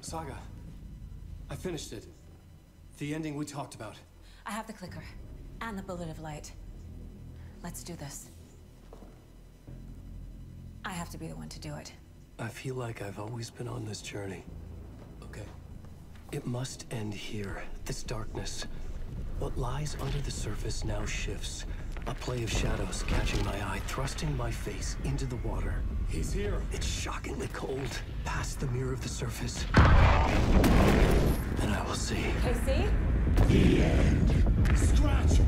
Saga, I finished it. The ending we talked about. I have the clicker and the bullet of light. Let's do this. I have to be the one to do it. I feel like I've always been on this journey. Okay. It must end here. This darkness. What lies under the surface now shifts. A play of shadows catching my eye, thrusting my face into the water. He's here. It's shockingly cold. Past the mirror of the surface. Then I will see. Casey? The end. Scratch!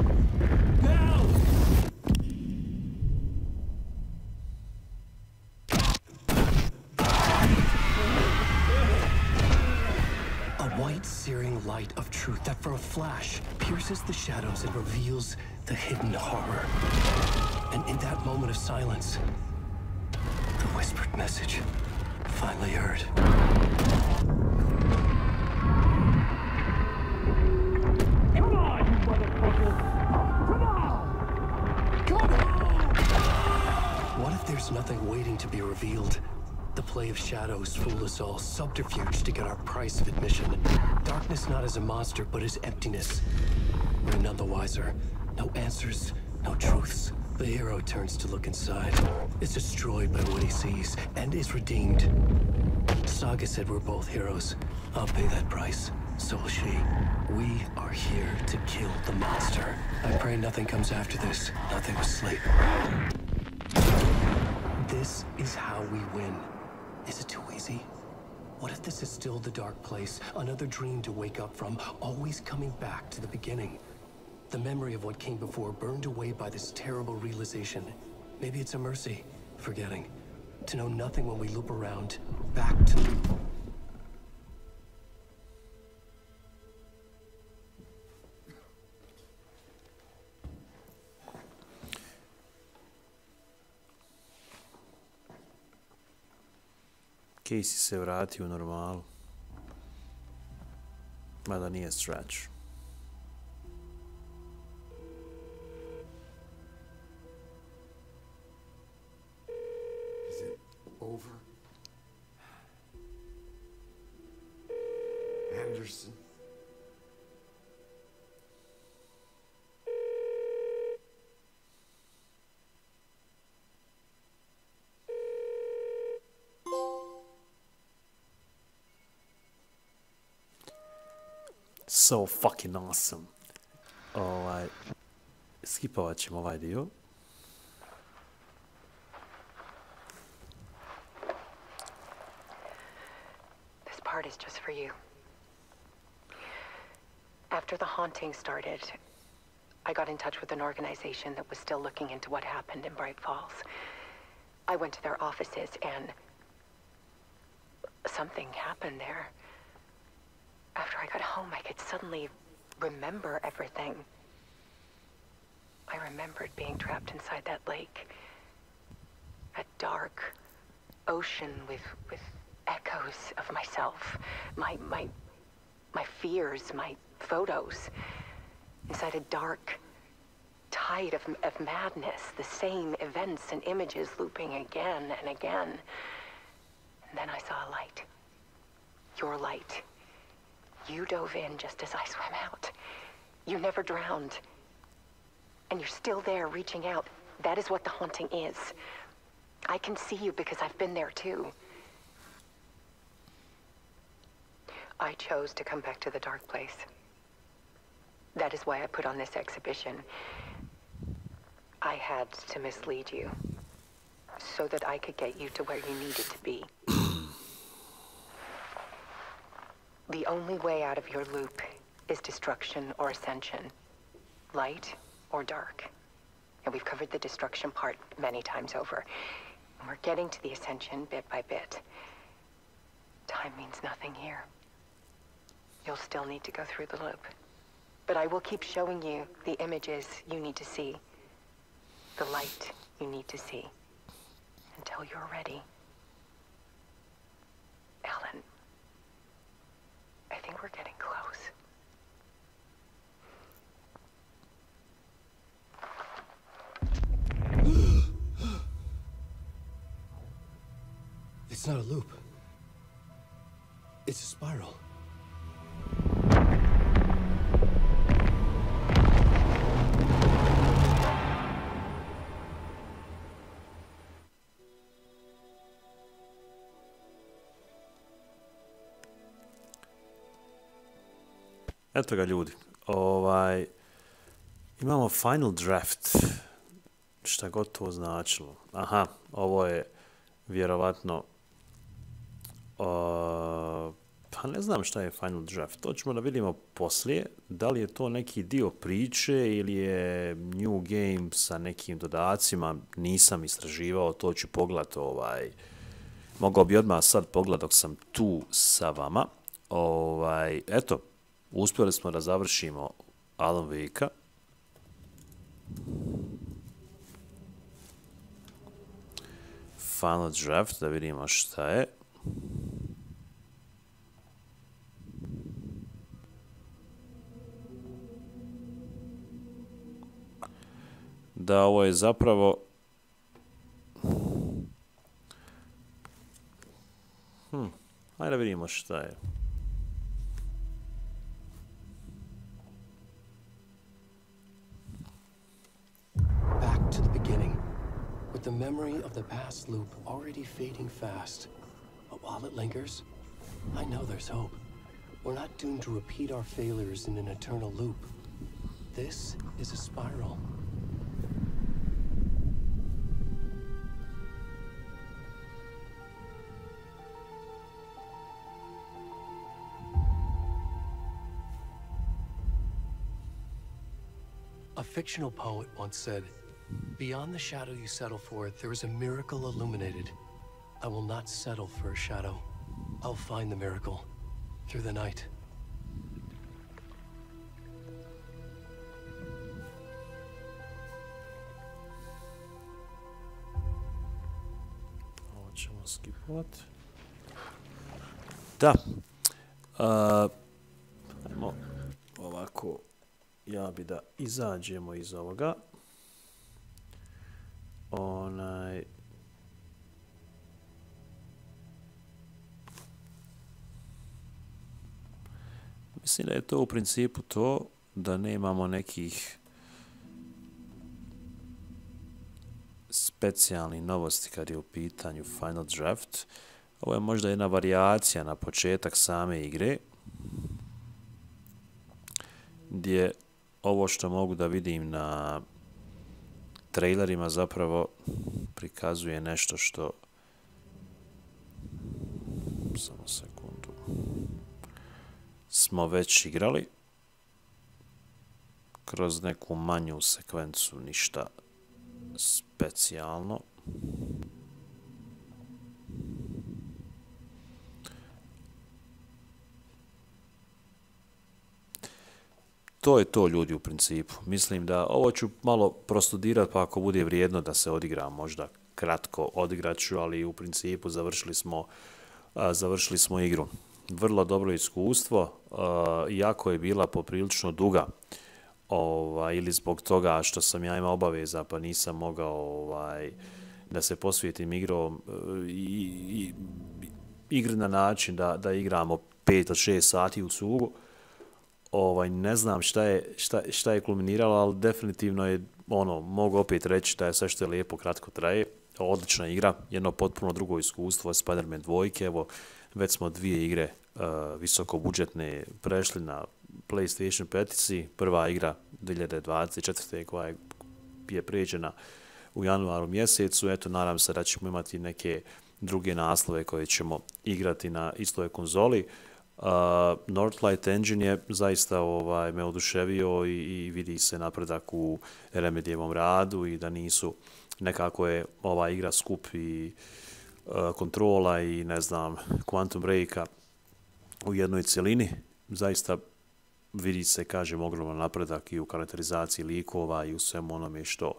Now! A white, searing light of truth that for a flash pierces the shadows and reveals the hidden horror. And in that moment of silence, the whispered message finally heard. Come on, you motherfucker! Come on! Come on! What if there's nothing waiting to be revealed? The play of shadows fool us all, subterfuge to get our price of admission. Darkness not as a monster, but as emptiness. We're none the wiser. No answers, no truths. The hero turns to look inside, is destroyed by what he sees, and is redeemed. Saga said we're both heroes. I'll pay that price. So will she. We are here to kill the monster. I pray nothing comes after this. Nothing but sleep. This is how we win. Is it too easy? What if this is still the dark place? Another dream to wake up from, always coming back to the beginning. The memory of what came before burned away by this terrible realization. Maybe it's a mercy, forgetting. To know nothing when we loop around, back to... Casey se vrati u normalu. Mada nije stretch. Is it over? Anderson? So fucking awesome. Skipovat ćemo ovaj dio. This part is just for you. After the haunting started, I got in touch with an organization that was still looking into what happened in Bright Falls. I went to their offices and something happened there. After I got home, I could suddenly remember everything. I remembered being trapped inside that lake. A dark ocean with echoes of myself. My fears, my photos. Inside a dark tide of madness. The same events and images looping again and again. And then I saw a light. Your light. You dove in just as I swam out. You never drowned. And you're still there reaching out. That is what the haunting is. I can see you because I've been there too. I chose to come back to the dark place. That is why I put on this exhibition. I had to mislead you so that I could get you to where you needed to be. The only way out of your loop is destruction or ascension. Light or dark. And we've covered the destruction part many times over. And we're getting to the ascension bit by bit. Time means nothing here. You'll still need to go through the loop. But I will keep showing you the images you need to see. The light you need to see. Until you're ready. Alan. I think we're getting close. It's not a loop. It's a spiral. Eto ga ljudi, imamo final draft, šta god to značilo. Aha, ovo je vjerovatno Pa ne znam šta je Final Draft. To ćemo da vidimo poslije. Da li je to neki dio priče ili je New Game sa nekim dodacima. Nisam istraživao, to ću pogledati. Mogao bi odmah sad pogledati dok sam tu sa vama. Eto, uspjeli smo da završimo Alan Wake-a. Final Draft, da vidimo šta je. Da, ovo je zapravo... Ajde da vidimo šta je. Back to the beginning, with the memory of the past loop already fading fast. But while it lingers, I know there's hope. We're not doomed to repeat our failures in an eternal loop. This is a spiral. A fictional poet once said, "Beyond the shadow you settle for, there is a miracle illuminated. I will not settle for a shadow. I'll find the miracle through the night." Ovo ćemo skipovat. Da. Ajmo ovako. Ja bi da izađemo iz ovoga. Mislim da je to u principu to, da nemamo nekih specijalnih novosti kad je u pitanju Final Draft. Ovo je možda jedna varijacija na početak same igre, gdje ovo što mogu da vidim na trailerima zapravo prikazuje nešto što... Samo sekundu. Smo već igrali. Kroz neku manju sekvencu, ništa specijalno. To je to, ljudi, u principu. Mislim da ovo ću malo prostudirati, pa ako bude vrijedno da se odigra, možda kratko odigraću, ali u principu završili smo igru. Vrlo dobro iskustvo, iako je bila poprilično duga, ili zbog toga što sam ja imao obaveza, pa nisam mogao da se posvetim igri na način da igramo 5 ili 6 sati u cugu. Ne znam šta je kulminiralo, ali definitivno je, mogu opet reći da je sve što je lijepo kratko traje. Odlična igra, jedno potpuno drugo iskustvo, Spider-Man 2, evo, već smo 2 igre visokobudžetne prešli na PlayStation 5, prva igra 2024. koja je prijeđena u januaru mjesecu, eto, nadam se da ćemo imati neke druge naslove koje ćemo igrati na istoj konzoli. Northlight Engine je zaista me oduševio i vidi se napredak u Remedijevom radu i da nisu, nekako je ova igra skup i kontrola i ne znam, Quantum Breaka u jednoj cjelini. Zaista vidi se, kažem, ogroman napredak i u karakterizaciji likova i u svemu onome što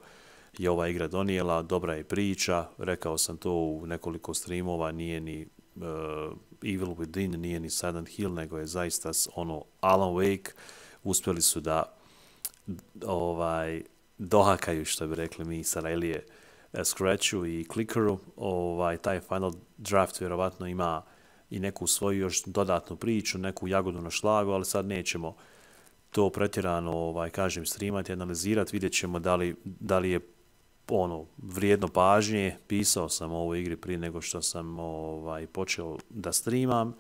je ova igra donijela. Dobra je priča, rekao sam to u nekoliko streamova, nije ni Evil Within, nije ni Silent Hill, nego je zaista Alan Wake. Uspjeli su da dohakaju, što bi rekli mi Sarajlije, Scratchu i Clickeru. Taj Final Draft vjerovatno ima i neku svoju još dodatnu priču, neku jagodu na šlagu, ali sad nećemo to pretjerano, kažem, streamati, analizirati. Vidjet ćemo da li je vrijedno pažnje. Pisao sam o ovoj igri prije nego što sam počeo da streamam.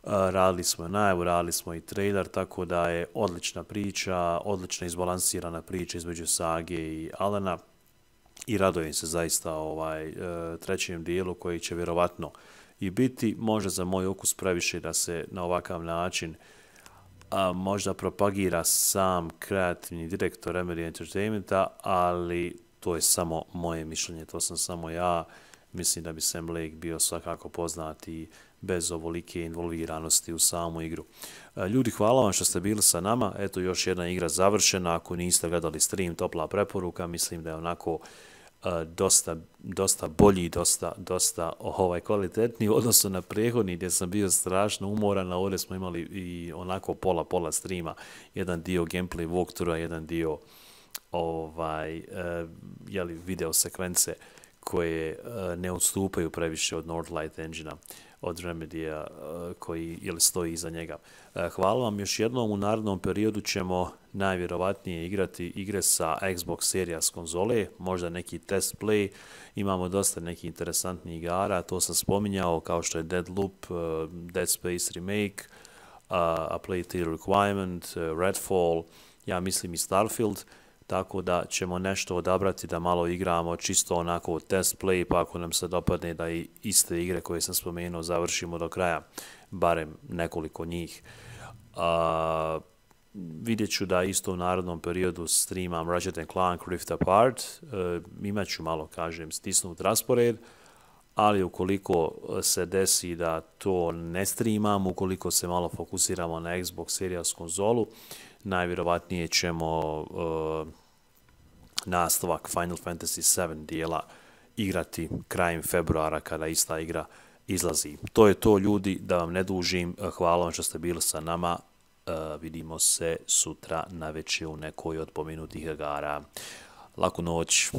Radili smo najavu, radili smo i trailer, tako da je odlična priča, odlična izbalansirana priča između Sage i Alana i radujem se zaista trećem dijelu koji će vjerovatno i biti možda za moj okus previše da se na ovakav način možda propagira sam kreativni direktor Remedy Entertainmenta, ali to je samo moje mišljenje, to sam samo ja. Mislim da bi Sam Lake bio svakako poznat i bez ovolike involviranosti u samu igru. Ljudi, hvala vam što ste bili sa nama. Eto, još jedna igra završena. Ako niste gledali stream, topla preporuka. Mislim da je onako dosta bolji, dosta kvalitetniji u odnosu na prethodni gdje sam bio strašno umoran, a ovdje smo imali i onako pola streama. Jedan dio gameplay walkthrougha, jedan dio video sekvence koje ne odstupaju previše od Northlight Engine-a, od Remedija koji stoji iza njega. Hvala vam još jednom. U narednom periodu ćemo najvjerovatnije igrati igre sa Xbox Series konzole, možda neki test play. Imamo dosta nekih interesantnih igara, to sam spominjao, kao što je Deadloop, Dead Space Remake, A Plague Tale Requirement, Redfall, ja mislim i Starfield. Tako da ćemo nešto odabrati da malo igramo, čisto onako test play, pa ako nam se dopadne da i iste igre koje sam spomenuo završimo do kraja, barem nekoliko njih. Vidjet ću da isto u narodnom periodu streamam Ratchet & Clank Rift Apart, imat ću malo, kažem, stisnut raspored, ali ukoliko se desi da to ne streamam, ukoliko se malo fokusiramo na Xbox Series konzolu, najvjerovatnije ćemo nastavak Final Fantasy VII dijela igrati krajem februara kada ista igra izlazi. To je to, ljudi, da vam ne dužim. Hvala vam što ste bili sa nama. Vidimo se sutra navečer u nekoj od pomenutih igara. Laku noć.